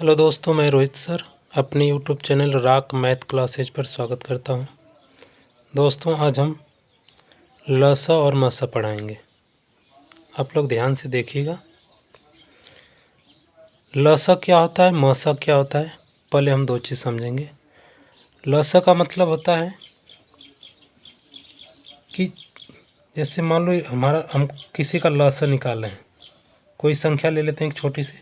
Hello दोस्तों, मैं Rohit sir अपने YouTube channel rock math classes पर स्वागत करता हूं। दोस्तों, आज हम लसा और मसा पढ़ाएंगे। आप लोग ध्यान से देखिएगा। लसा क्या होता है, मसा क्या होता है, पहले हम दो चीज़ समझेंगे। लसा का मतलब होता है कि जैसे मान लो हम किसी का लसा निकाल रहे हैं। कोई संख्या ले लेते हैं एक छोटी सी,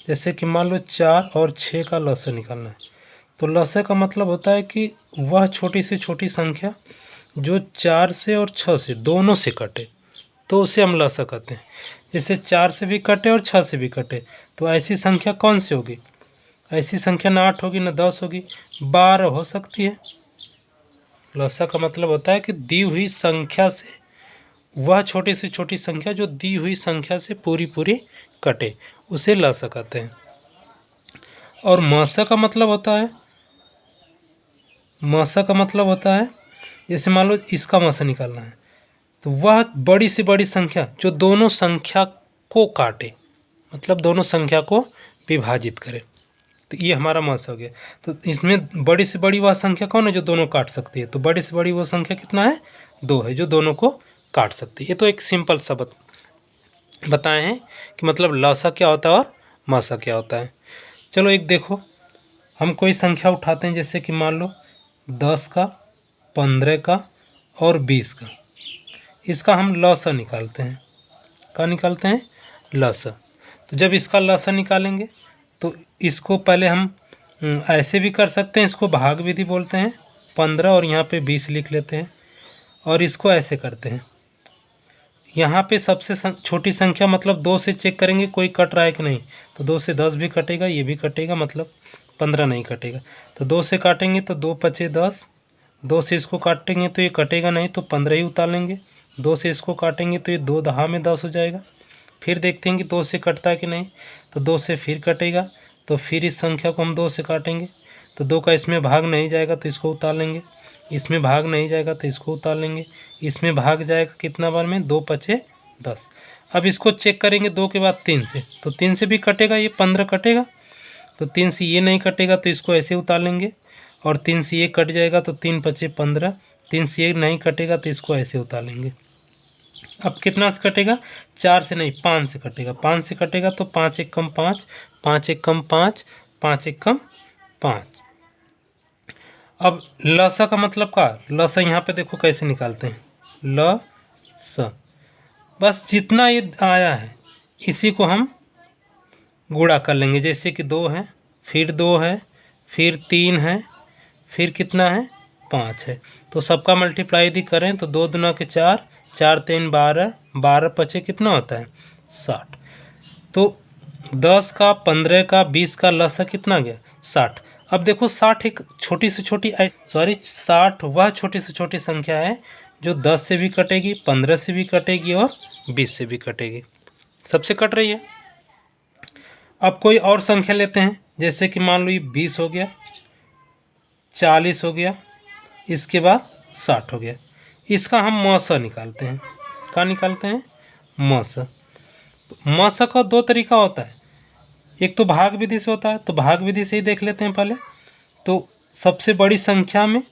जैसे कि मान लो 4 और 6 का लसा निकालना है। तो लसा का मतलब होता है कि वह छोटी से छोटी संख्या जो 4 से और 6 से दोनों से कटे, तो उसे हम लसा कहते हैं। जैसे 4 से भी कटे और 6 से भी कटे, तो ऐसी संख्या कौन सी होगी? ऐसी संख्या ना 8 होगी ना 10 होगी, 12 हो सकती है। लसा का मतलब होता है कि दी हुई संख्या से वह छोटी से छोटी संख्या जो दी हुई संख्या से पूरी पूरी कटे, उसे लसा कहते हैं। और मसा का मतलब होता है जैसे मान लो इसका मसा निकालना है, तो वह बड़ी से बड़ी संख्या जो दोनों संख्या को काटे, मतलब दोनों संख्या को विभाजित करे, तो ये हमारा मसा हो गया। तो इसमें बड़ी से बड़ी वह संख्या कौन है जो दोनों काट सकती है? तो बड़ी से बड़ी वो संख्या कितना है? 2 है, जो दोनों को काट सकती है। ये तो एक सिंपल सा बताए हैं कि मतलब लसा क्या होता है और मसा क्या होता है। चलो एक देखो, हम कोई संख्या उठाते हैं, जैसे कि मान लो 10 का, 15 का और 20 का। इसका हम लसा निकालते हैं। क्या निकालते हैं? लसा। तो जब इसका लसा निकालेंगे तो इसको पहले हम ऐसे भी कर सकते हैं, इसको भाग विधि बोलते हैं। 15 और यहाँ पे 20 लिख लेते हैं, और इसको ऐसे करते हैं। यहाँ पे सबसे छोटी संख्या मतलब 2 से चेक करेंगे कोई कट रहा है कि नहीं, तो 2 से 10 भी कटेगा, ये भी कटेगा, मतलब 15 नहीं कटेगा। तो 2 से काटेंगे तो 2 पचे 10, 2 से इसको काटेंगे तो ये कटेगा नहीं, तो 15 ही उतार लेंगे। 2 से इसको काटेंगे तो ये 2 दहा में 10 हो जाएगा। फिर देखते हैं कि 2 से कटता है कि नहीं, तो 2 से फिर कटेगा, तो फिर इस संख्या को हम 2 से काटेंगे, तो 2 का इसमें भाग नहीं जाएगा तो इसको उतार लेंगे, इसमें भाग नहीं जाएगा तो इसको उतार लेंगे, इसमें भाग जाएगा कितना बार में? 2 पचे 10। अब इसको चेक करेंगे 2 के बाद 3 से, तो 3 से भी कटेगा, ये 15 कटेगा, तो 3 से ये नहीं कटेगा तो इसको ऐसे उतार लेंगे, और 3 से ये कट जाएगा तो 3 पचे 15, 3 से ये नहीं कटेगा तो इसको ऐसे उतार लेंगे। अब कितना से कटेगा? 4 से नहीं, 5 से कटेगा। 5 से कटेगा तो 5 एक कम 5, 5 एक कम 5, 5 एक कम 5। अब लसा का मतलब का, लसा यहाँ पे देखो कैसे निकालते हैं। लसा, बस जितना ये आया है इसी को हम गुणा कर लेंगे। जैसे कि 2 है, फिर 2 है, फिर 3 है, फिर कितना है? 5 है। तो सबका मल्टीप्लाई यदि करें तो 2 दूना के 4, 4 3 12, 12 पचे कितना होता है? 60। तो 10 का, 15 का, 20 का लसा कितना गया? 60। अब देखो 60 एक छोटी से छोटी 60 वह छोटी से छोटी संख्या है जो 10 से भी कटेगी, 15 से भी कटेगी और 20 से भी कटेगी, सबसे कट रही है। अब कोई और संख्या लेते हैं, जैसे कि मान लो ये 20 हो गया, 40 हो गया, इसके बाद 60 हो गया। इसका हम मसा निकालते हैं। क्या निकालते हैं? मसा। मसा का 2 तरीका होता है, एक तो भाग विधि से होता है, तो भाग विधि से ही देख लेते हैं पहले। तो सबसे बड़ी संख्या में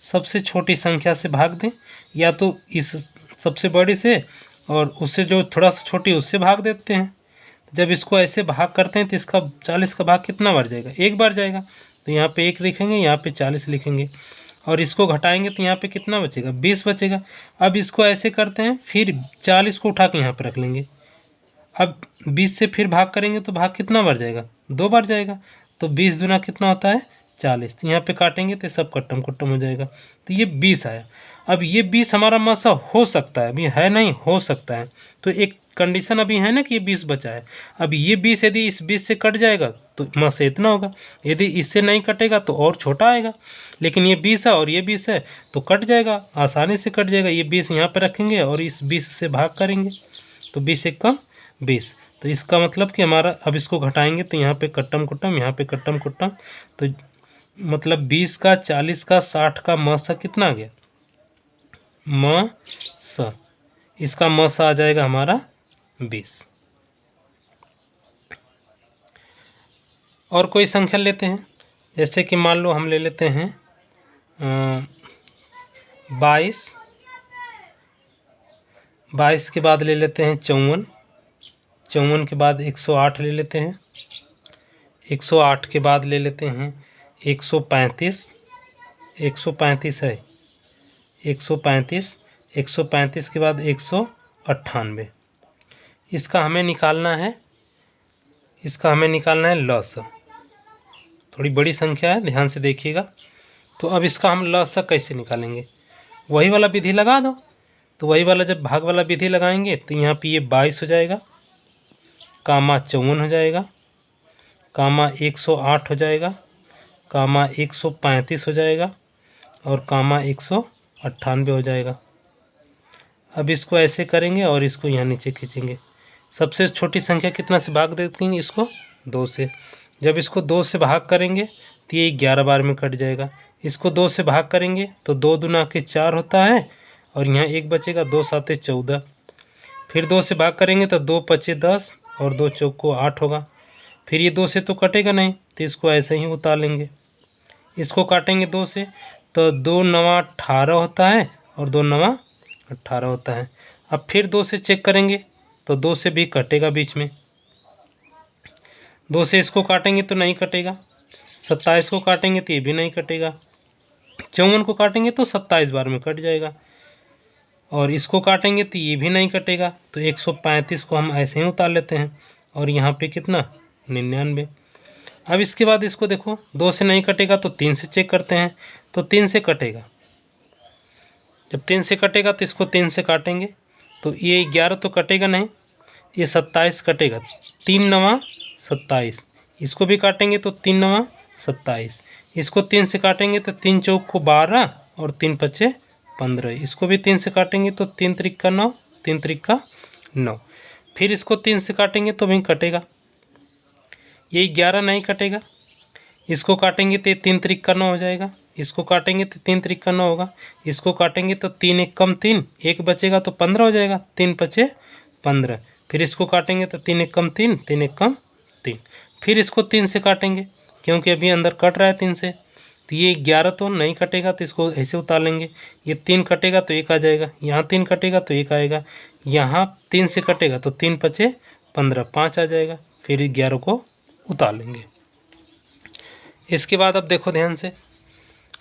सबसे छोटी संख्या से भाग दें, या तो इस सबसे बड़ी से और उससे जो थोड़ा सा छोटी उससे भाग देते हैं। जब इसको ऐसे भाग करते हैं तो इसका 40 का भाग कितना बार जाएगा? एक बार जाएगा, तो यहाँ पे 1 लिखेंगे, यहाँ पे 40 लिखेंगे, और इसको घटाएंगे तो यहाँ पे कितना बचेगा? 20 बचेगा। अब इसको ऐसे करते हैं, फिर 40 को उठा के यहाँ पर रख लेंगे। अब 20 से फिर भाग करेंगे तो भाग कितना बार जाएगा? 2 बार जाएगा। तो 20 दूना कितना होता है? 40। तो यहाँ पे काटेंगे तो सब कट्टम कुट्टम हो जाएगा, तो ये 20 आया। अब ये 20 हमारा मसा हो सकता है, अभी है नहीं, हो सकता है। तो एक कंडीशन अभी है ना कि ये 20 बचा है। अब ये 20 यदि इस 20 से कट जाएगा तो मसा इतना होगा, यदि इससे नहीं कटेगा तो और छोटा आएगा। लेकिन ये 20 है और ये 20 है तो कट जाएगा, आसानी से कट जाएगा। ये 20 यहाँ पर रखेंगे और इस 20 से भाग करेंगे, तो 20 एक कम 20। तो इसका मतलब कि हमारा, अब इसको घटाएंगे तो यहाँ पे कट्टम कुट्टम, यहाँ पे कट्टम कुट्टम, तो मतलब 20 का, 40 का, 60 का मसा कितना आ गया? मसा। इसका मसा आ जाएगा हमारा 20। और कोई संख्या लेते हैं, जैसे कि मान लो हम ले लेते हैं 22, 22 के बाद ले लेते हैं 54, 54 के बाद 108 ले लेते हैं, 108 के बाद ले लेते हैं 135, 135 है, 135, 135 के बाद 198। इसका हमें निकालना है, लसा। थोड़ी बड़ी संख्या है, ध्यान से देखिएगा। तो अब इसका हम लसा कैसे निकालेंगे, वही वाला विधि लगा दो। तो वही वाला जब भाग वाला विधि लगाएंगे तो यहाँ पे ये 22 हो जाएगा, कामा 54 हो जाएगा, कामा 108 हो जाएगा, कामा 135 हो जाएगा और कामा 198 हो जाएगा। अब इसको ऐसे करेंगे और इसको यहाँ नीचे खींचेंगे। सबसे छोटी संख्या कितना से भाग देंगे, इसको 2 से। जब इसको 2 से भाग करेंगे तो ये 11 बार में कट जाएगा। इसको 2 से भाग करेंगे तो 2 दूना के 4 होता है और यहाँ 1 बचेगा, 2 साते 14। फिर 2 से भाग करेंगे तो 2 पचे 10 और 2 चौको 8 होगा। फिर ये 2 से तो कटेगा नहीं, तो इसको ऐसे ही उतार लेंगे। इसको काटेंगे 2 से तो 2 नवा 18 होता है और 2 नवा 18 होता है। अब फिर 2 से चेक करेंगे तो 2 से भी कटेगा बीच में, 2 से इसको काटेंगे तो नहीं कटेगा, 27 को काटेंगे तो ये भी नहीं कटेगा, 54 को काटेंगे तो 27 बार में कट जाएगा और इसको काटेंगे तो ये भी नहीं कटेगा। तो 135 को हम ऐसे ही उतार लेते हैं और यहाँ पे कितना 99। अब इसके बाद इसको देखो, 2 से नहीं कटेगा तो 3 से चेक करते हैं, तो 3 से कटेगा। जब 3 से कटेगा तो इसको 3 से काटेंगे तो ये 11 तो कटेगा नहीं, ये 27 कटेगा, 3 नवा 27। इसको भी काटेंगे तो 3 नवा 27। इसको 3 से काटेंगे तो 3 चौक को 12 और 3 पचे 15। इसको भी 3 से काटेंगे तो 3 त्रिक 9, 3 त्रिक 9। फिर इसको 3 से काटेंगे तो भी कटेगा, ये 11 नहीं कटेगा। इसको काटेंगे तो 3 त्रिक 9 हो जाएगा, इसको काटेंगे तो 3 त्रिक 9 होगा। इसको काटेंगे तो 3 एक कम 3, 1 बचेगा तो 15 हो जाएगा, 3 पचे 15। फिर इसको काटेंगे तो 3 एक कम 3, 3 एक कम 3। फिर इसको 3 से काटेंगे क्योंकि अभी अंदर कट रहा है 3 से, तो ये 11 तो नहीं कटेगा, तो इसको ऐसे उतार लेंगे। ये 3 कटेगा तो 1 आ जाएगा, यहाँ 3 कटेगा तो 1 आएगा, यहाँ 3 से कटेगा तो 3 पचे 15, 5 आ जाएगा। फिर 11 को उतार लेंगे। इसके बाद अब देखो ध्यान से,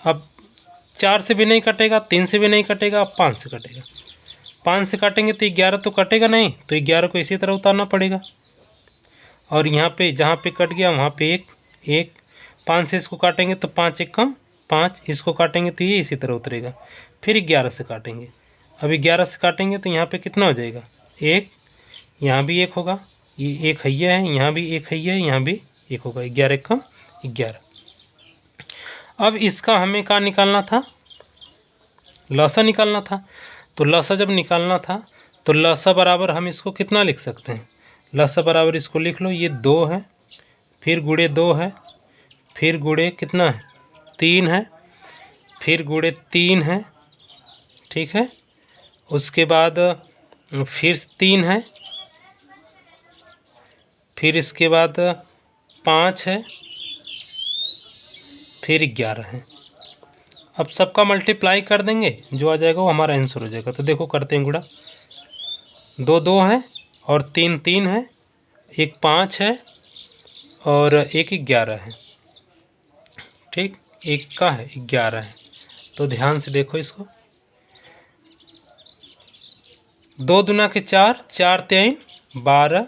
अब 4 से भी नहीं कटेगा, 3 से भी नहीं कटेगा, अब 5 से कटेगा। 5 से काटेंगे तो 11 तो कटेगा नहीं, तो 11 को इसी तरह उतारना पड़ेगा। और यहाँ पे जहाँ पे कट गया वहाँ पे 1, 5 से इसको काटेंगे तो 5 एक कम 5, इसको काटेंगे तो ये इसी तरह उतरेगा। फिर 11 से काटेंगे, अभी 11 से काटेंगे तो यहाँ पे कितना हो जाएगा 1, यहाँ भी 1 होगा, ये 1 हैया है, यहाँ भी 1 हैया है, यहाँ भी 1 होगा, 11 एक कम 11। अब इसका हमें क्या निकालना था, लसा निकालना था। तो लसा जब निकालना था तो लसा बराबर हम इसको कितना लिख सकते हैं, लसा बराबर इसको लिख लो, ये 2 है, फिर गुणे 2 है, फिर गुणे कितना है 3 है, फिर गुणे 3 है, ठीक है। उसके बाद फिर 3 है, फिर इसके बाद 5 है, फिर 11 है। अब सबका मल्टीप्लाई कर देंगे, जो आ जाएगा वो हमारा आंसर हो जाएगा। तो देखो करते हैं गुणा, 2 2 है और 3 3 है, 1 5 है और 1 11 है, ठीक, 1 का है 11 है। तो ध्यान से देखो इसको, 2 दूना के 4, 4 3 12,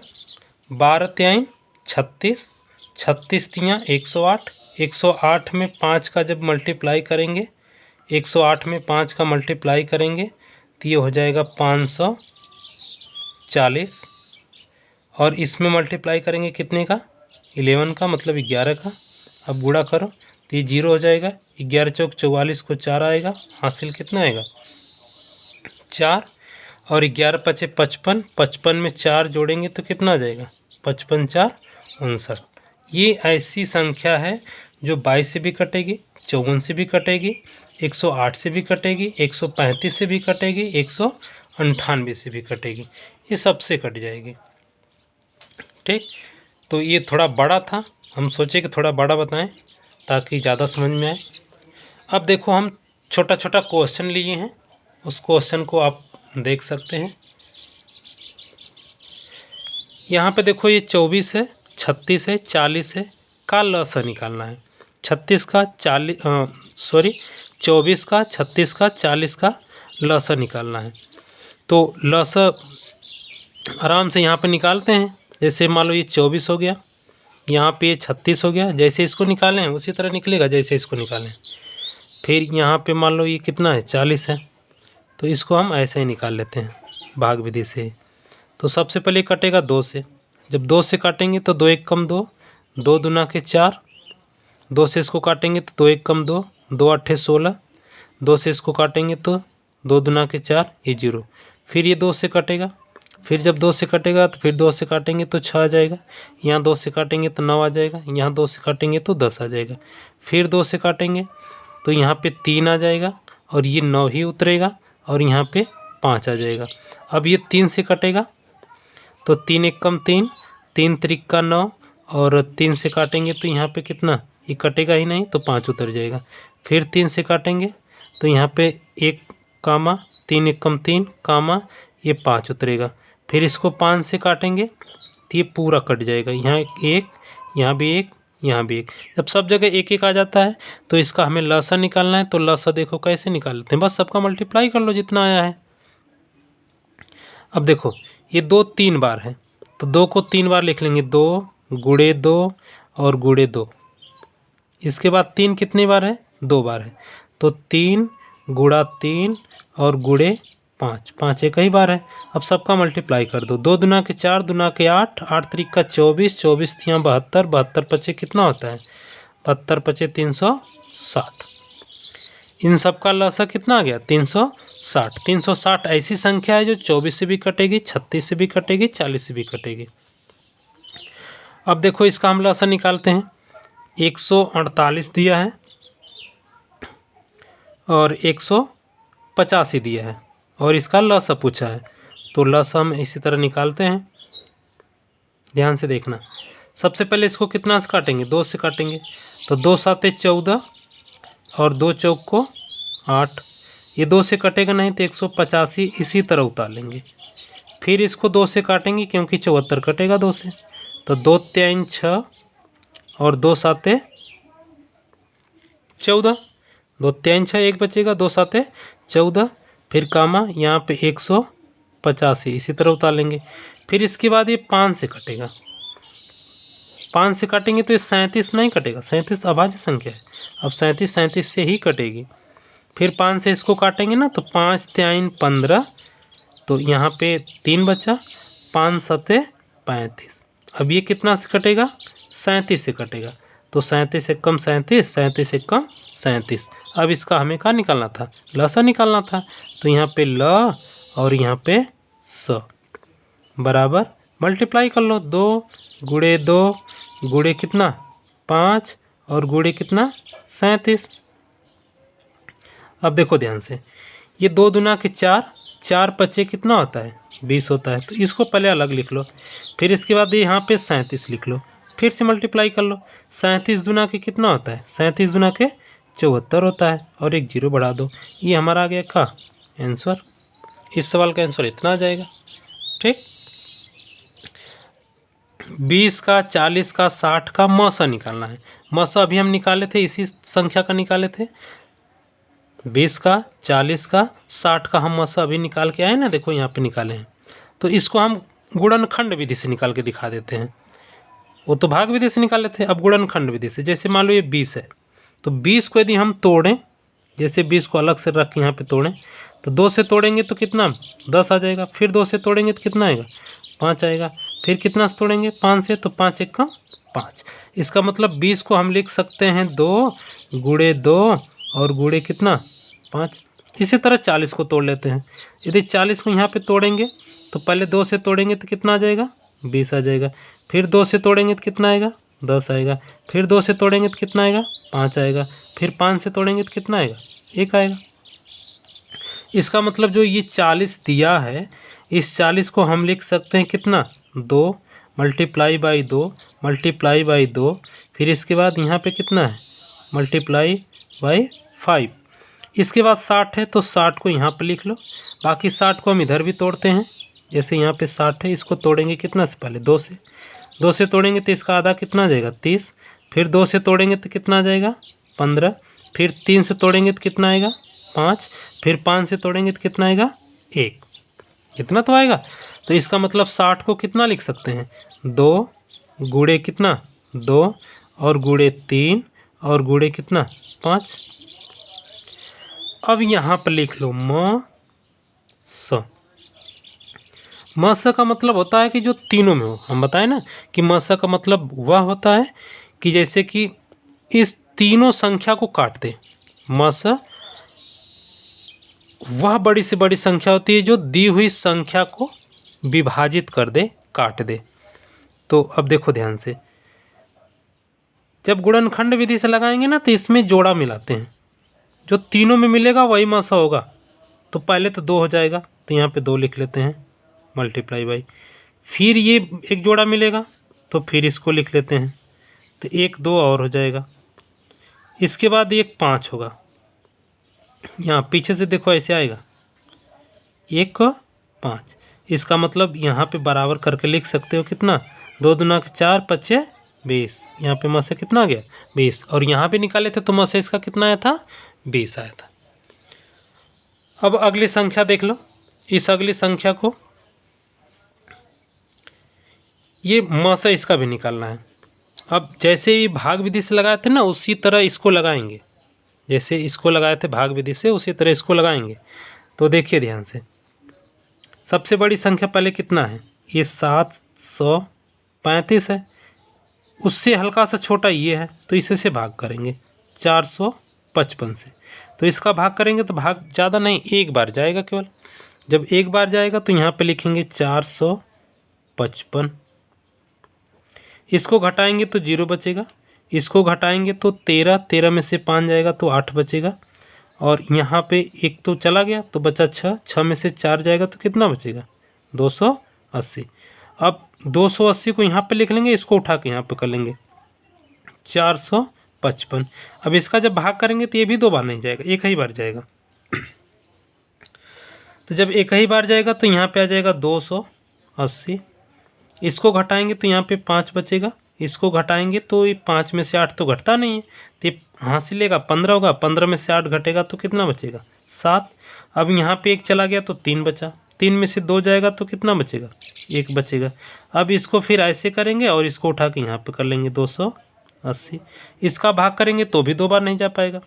12 3 36, 36 3 108, 108 में 5 का जब मल्टीप्लाई करेंगे, 108 में 5 का मल्टीप्लाई करेंगे तो ये हो जाएगा 540। और इसमें मल्टीप्लाई करेंगे कितने का 11 का, मतलब 11 का। अब गुणा करो तो ये 0 हो जाएगा, 11 चौक 44 को 4 आएगा, हासिल कितना आएगा 4। और 11 पचे 55, 55 में 4 जोड़ेंगे तो कितना आ जाएगा 55 4 59। ये ऐसी संख्या है जो 22 से भी कटेगी, 54 से भी कटेगी, 108 से भी कटेगी, 135 से भी कटेगी, 198 से भी कटेगी, ये सबसे कट जाएगी, ठीक। तो ये थोड़ा बड़ा था, हम सोचे कि थोड़ा बड़ा बताएं ताकि ज़्यादा समझ में आए। अब देखो हम छोटा छोटा क्वेश्चन लिए हैं, उस क्वेश्चन को आप देख सकते हैं। यहाँ पे देखो ये 24 है, 36 है, 40 है का लसा निकालना है। 24 का 36 का 40 का लसा निकालना है। तो लसा आराम से यहाँ पे निकालते हैं। जैसे मान लो ये 24 हो गया, यहाँ पे ये 36 हो गया, जैसे इसको निकालें उसी तरह निकलेगा जैसे इसको निकालें। फिर यहाँ पे मान लो ये कितना है 40 है, तो इसको हम ऐसे ही निकाल लेते हैं भाग विधि से। तो सबसे पहले कटेगा 2 से, जब 2 से काटेंगे तो 2 1 कम 2, 2 दूना के 4, 2 से इसको काटेंगे तो 2 1 कम 2, 2 8 16, 2 से इसको काटेंगे तो 2 दूना के 4, ये 0। फिर ये 2 से कटेगा, फिर जब 2 से कटेगा तो फिर 2 से काटेंगे तो 6 आ जाएगा, यहाँ 2 से काटेंगे तो 9 आ जाएगा, यहाँ 2 से काटेंगे तो 10 आ जाएगा। फिर 2 से काटेंगे तो यहाँ पे 3 आ जाएगा और ये 9 ही उतरेगा और यहाँ पे 5 आ जाएगा। अब ये 3 से कटेगा तो 3 1 कम 3, 3 त्रिक का 9, और 3 से काटेंगे तो यहाँ पे कितना, ये कटेगा ही नहीं तो 5 उतर जाएगा। फिर 3 से काटेंगे तो यहाँ पे 1 कामा 3 1 कम 3 कामा ये 5 उतरेगा। फिर इसको 5 से काटेंगे तो ये पूरा कट जाएगा, यहाँ 1, यहाँ भी 1, यहाँ भी 1। जब सब जगह 1 1 आ जाता है तो इसका हमें लसा निकालना है। तो लसा देखो कैसे निकालते हैं, बस सबका मल्टीप्लाई कर लो जितना आया है। अब देखो ये 2 3 बार है तो 2 को 3 बार लिख लेंगे, 2 गुणे 2 और गुणे 2। इसके बाद 3 कितनी बार है, 2 बार है, तो 3 गुणा 3 और गुणे 5, 5 एक ही बार है। अब सबका मल्टीप्लाई कर दो, 2 दूना के 4, दूना के 8, 8 त्रिक का 24, 24 यहाँ 72, 72 पचे कितना होता है, 72 पचे 360। इन सब का लसा कितना आ गया 360। 360 ऐसी संख्या है जो 24 से भी कटेगी, 36 से भी कटेगी, 40 से भी कटेगी। अब देखो इसका हम लसा निकालते हैं। 148 दिया है और 185 दिया है और इसका लसा पूछा है, तो लसा हम इसी तरह निकालते हैं। ध्यान से देखना, सबसे पहले इसको कितना से काटेंगे, 2 से काटेंगे, तो 2 7 14 और 2 चौक को 8, ये 2 से कटेगा नहीं तो 185 इसी तरह उतार लेंगे। फिर इसको 2 से काटेंगे क्योंकि 74 कटेगा 2 से, तो 2 3 6 और 2 7 14, 2 3 6 1 बचेगा, 2 7 14, फिर कामा यहाँ पे 185 इसी तरह उतार लेंगे। फिर इसके बाद ये 5 से कटेगा, 5 से काटेंगे तो ये 37 नहीं कटेगा, 37 अभाज्य संख्या है, अब 37 से ही कटेगी। फिर 5 से इसको काटेंगे ना तो 5 3 15, तो यहाँ पे 3 बचा, 5 7 35। अब ये कितना से कटेगा, 37 से कटेगा, तो 37 से कम 37, 37 से कम 37। अब इसका हमें क्या निकालना था, लसा निकालना था, तो यहाँ पे ल और यहाँ पे स बराबर मल्टीप्लाई कर लो, 2 गुणे 2 गुणे कितना 5 और गुणे कितना 37। अब देखो ध्यान से, ये 2 दूना के 4, 4 पचे कितना होता है 20 होता है, तो इसको पहले अलग लिख लो। फिर इसके बाद यहाँ पे 37 लिख लो, फिर से मल्टीप्लाई कर लो। 37 दूना के कितना होता है, 37 दूना के 74 होता है और एक 0 बढ़ा दो, ये हमारा आ गया का आंसर। इस सवाल का आंसर इतना आ जाएगा। ठीक, 20 का 40 का 60 का मसा निकालना है। मसा अभी हम निकाले थे, इसी संख्या का निकाले थे। 20 का 40 का 60 का हम मसा अभी निकाल के आए ना, देखो यहाँ पे निकाले हैं। तो इसको हम गुणनखंड विधि से निकाल के दिखा देते हैं। वो तो भाग विधि से निकाले थे, अब गुणनखंड विधि से। जैसे मान लो ये 20 है, तो 20 को यदि हम तोड़ें, जैसे 20 को अलग से रख के यहाँ पे तोड़ें, तो 2 से तोड़ेंगे तो कितना 10 आ जाएगा, फिर 2 से तोड़ेंगे तो कितना आएगा 5 आएगा, फिर कितना से तोड़ेंगे 5 से, तो 5 1 का 5। इसका मतलब 20 को हम लिख सकते हैं 2 गुणे 2 और गुणे कितना 5। इसी तरह 40 को तोड़ लेते हैं। यदि 40 को यहाँ पे तोड़ेंगे तो पहले 2 से तोड़ेंगे तो कितना आ जाएगा 20 आ जाएगा, फिर 2 से तोड़ेंगे तो कितना आएगा 10 आएगा, फिर 2 से तोड़ेंगे तो कितना आएगा 5 आएगा, फिर 5 से तोड़ेंगे तो कितना आएगा 1 आएगा। इसका मतलब जो ये 40 दिया है, इस 40 को हम लिख सकते हैं कितना 2 मल्टीप्लाई बाई 2 मल्टीप्लाई बाई 2, फिर इसके बाद यहाँ पे कितना है मल्टीप्लाई बाई 5। इसके बाद 60 है तो 60 को यहाँ पे लिख लो। बाकी 60 को हम इधर भी तोड़ते हैं। जैसे यहाँ पे 60 है, इसको तोड़ेंगे कितना से पहले 2 से। 2 से तोड़ेंगे तो इसका आधा कितना आ जाएगा 30। फिर 2 से तोड़ेंगे तो कितना आ जाएगा 15। फिर 3 से तोड़ेंगे तो कितना आएगा 5। फिर 5 से तोड़ेंगे तो कितना आएगा 1। कितना तो आएगा। तो इसका मतलब 60 को कितना लिख सकते हैं 2 गुणे कितना 2 और गुणे 3 और गुणे कितना 5। अब यहाँ पर लिख लो म स का मतलब होता है कि जो तीनों में हो। हम बताएं ना कि म स का मतलब वह होता है कि जैसे कि इस तीनों संख्या को काट दे। म स वह बड़ी से बड़ी संख्या होती है जो दी हुई संख्या को विभाजित कर दे, काट दे। तो अब देखो ध्यान से, जब गुणनखंड विधि से लगाएंगे ना तो इसमें जोड़ा मिलाते हैं। जो तीनों में मिलेगा वही म स होगा। तो पहले तो 2 हो जाएगा, तो यहाँ पे 2 लिख लेते हैं मल्टीप्लाई बाई। फिर ये एक जोड़ा मिलेगा तो फिर इसको लिख लेते हैं, तो 1 2 और हो जाएगा। इसके बाद 1 5 होगा। यहाँ पीछे से देखो ऐसे आएगा 1 5। इसका मतलब यहाँ पे बराबर करके लिख सकते हो कितना 2 दूना 4 5 20। यहाँ पे म से कितना आ गया 20। और यहाँ पे निकाले थे तो म से इसका कितना आया था 20 आया था। अब अगली संख्या देख लो। इस अगली संख्या को ये म से इसका भी निकालना है। अब जैसे ये भाग विधि से लगाए थे ना उसी तरह इसको लगाएंगे। जैसे इसको लगाए थे भाग विधि से उसी तरह इसको लगाएंगे। तो देखिए ध्यान से, सबसे बड़ी संख्या पहले कितना है ये 735 है। उससे हल्का सा छोटा ये है तो इसे से भाग करेंगे 455 से। तो इसका भाग करेंगे तो भाग ज़्यादा नहीं, एक बार जाएगा केवल। जब एक बार जाएगा तो यहाँ पे लिखेंगे 455। इसको घटाएंगे तो 0 बचेगा। इसको घटाएंगे तो 13, 13 में से 5 जाएगा तो 8 बचेगा। और यहाँ पे एक तो चला गया तो बचा 6, 6 में से 4 जाएगा तो कितना बचेगा 280। अब 280 को यहाँ पे लिख लेंगे, इसको उठा के यहाँ पे कर लेंगे 455। अब इसका जब भाग करेंगे तो ये भी 2 बार नहीं जाएगा, एक ही बार जाएगा। तो जब एक ही बार जाएगा तो यहाँ पे आ जाएगा 280। इसको घटाएंगे तो यहाँ पे 5 बचेगा। इसको घटाएंगे तो ये 5 में से 8 तो घटता नहीं है, तो ये हासिलेगा 15 होगा। 15 में से 8 घटेगा तो कितना बचेगा 7। अब यहाँ पे 1 चला गया तो 3 बचा। 3 में से 2 जाएगा तो कितना बचेगा 1 बचेगा। अब इसको फिर ऐसे करेंगे और इसको उठा के यहाँ पे कर लेंगे 280। इसका भाग करेंगे तो भी 2 बार नहीं जा पाएगा,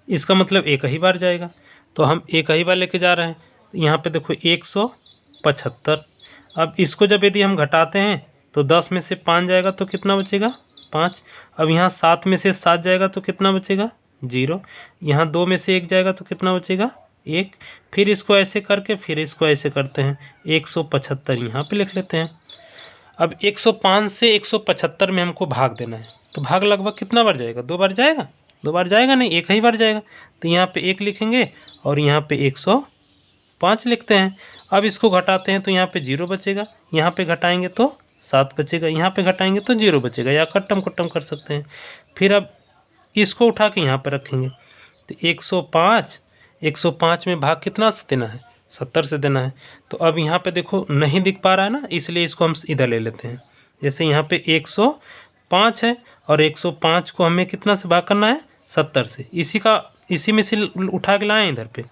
इसका मतलब एक ही बार जाएगा। तो हम एक ही बार लेके जा रहे हैं। यहाँ पे देखो 175। अब इसको जब यदि हम घटाते हैं तो 10 में से 5 जाएगा तो कितना बचेगा 5। अब यहाँ 7 में से 7 जाएगा तो कितना बचेगा 0। यहाँ 2 में से 1 जाएगा तो कितना बचेगा 1। फिर इसको ऐसे करके फिर इसको ऐसे करते हैं 175 यहाँ पे लिख लेते हैं। अब 105 से 175 में हमको भाग देना है, तो भाग लगभग कितना बार जाएगा 2 बार जाएगा। 2 बार जाएगा नहीं, एक ही बार जाएगा। तो यहाँ पे 1 लिखेंगे और यहाँ पे 105 लिखते हैं। अब इसको घटाते हैं तो यहाँ पे 0 बचेगा। यहाँ पे घटाएंगे तो 7 बचेगा। यहाँ पे घटाएंगे तो 0 बचेगा, या कट्टम कुट्टम कर सकते हैं। फिर अब इसको उठा के यहाँ पे रखेंगे तो 105 में भाग कितना से देना है 70 से देना है। तो अब यहाँ पे देखो नहीं दिख पा रहा है ना, इसलिए इसको हम इधर ले लेते हैं। जैसे यहाँ पे 105 है और 105 को हमें कितना से भाग करना है 70 से। इसी में से उठा के लाएँ इधर पे,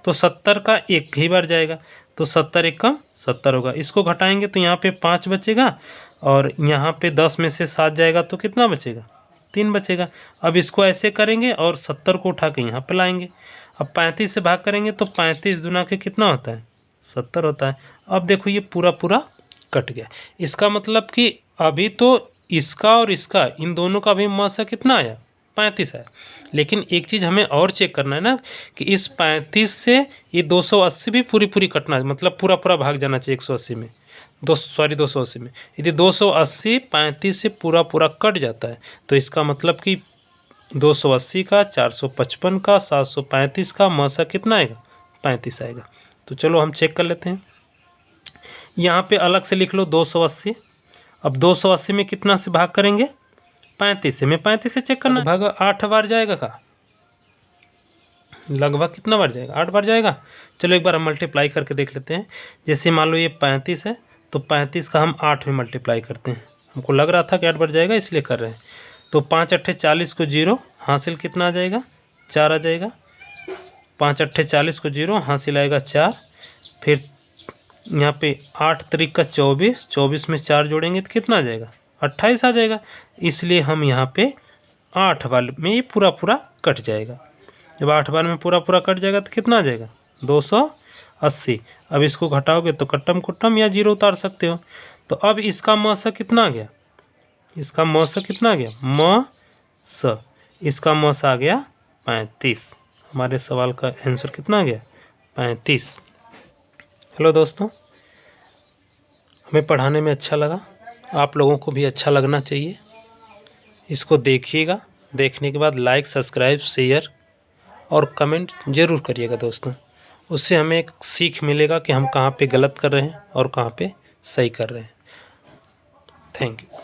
तो 70 का एक ही बार जाएगा तो 70 एक कम 70 होगा। इसको घटाएंगे तो यहाँ पे 5 बचेगा और यहाँ पे 10 में से 7 जाएगा तो कितना बचेगा 3 बचेगा। अब इसको ऐसे करेंगे और 70 को उठा के यहाँ पे लाएंगे। अब 35 से भाग करेंगे तो 35 दूना के कितना होता है 70 होता है। अब देखो ये पूरा पूरा कट गया। इसका मतलब कि अभी तो इसका और इसका इन दोनों का भी म सा कितना आया 35 है। लेकिन एक चीज़ हमें और चेक करना है ना कि इस 35 से ये 280 भी पूरी कटना है, मतलब पूरा भाग जाना चाहिए 180 में 280 में। यदि 280 35 से पूरा कट जाता है तो इसका मतलब कि 280 का 455 का 735 का म सा कितना आएगा 35 आएगा। तो चलो हम चेक कर लेते हैं। यहाँ पे अलग से लिख लो 280। अब 280 में कितना से भाग करेंगे? 35 से। मैं 35 से चेक करना, भाग 8 बार जाएगा का? लगभग कितना बार जाएगा? 8 बार जाएगा। चलो एक बार हम मल्टीप्लाई करके देख लेते हैं। जैसे मान लो ये 35 है, तो 35 का हम 8 में मल्टीप्लाई करते हैं। हमको लग रहा था कि 8 बार जाएगा, इसलिए कर रहे हैं। तो 5 अट्ठे 40 को 0 हासिल कितना आ जाएगा? 4 आ जाएगा। 5 अट्ठे 40 को 0 हासिल आएगा 4। फिर यहाँ पे 8 त्रिक का 24, 24 में 4 जोड़ेंगे तो कितना आ जाएगा? 28 आ जाएगा। इसलिए हम यहाँ पे 8 बार में ये पूरा पूरा कट जाएगा। जब 8 बार में पूरा पूरा कट जाएगा तो कितना आ जाएगा? 280। अब इसको घटाओगे तो कट्टम कुट्टम या 0 उतार सकते हो। तो अब इसका म स कितना आ गया? इसका म स कितना आ गया? म स। इसका म स आ गया 35। हमारे सवाल का आंसर कितना आ गया? 35। हेलो दोस्तों, हमें पढ़ाने में अच्छा लगा, आप लोगों को भी अच्छा लगना चाहिए। इसको देखिएगा, देखने के बाद लाइक, सब्सक्राइब, शेयर और कमेंट ज़रूर करिएगा दोस्तों। उससे हमें एक सीख मिलेगा कि हम कहाँ पे गलत कर रहे हैं और कहाँ पे सही कर रहे हैं। Thank you.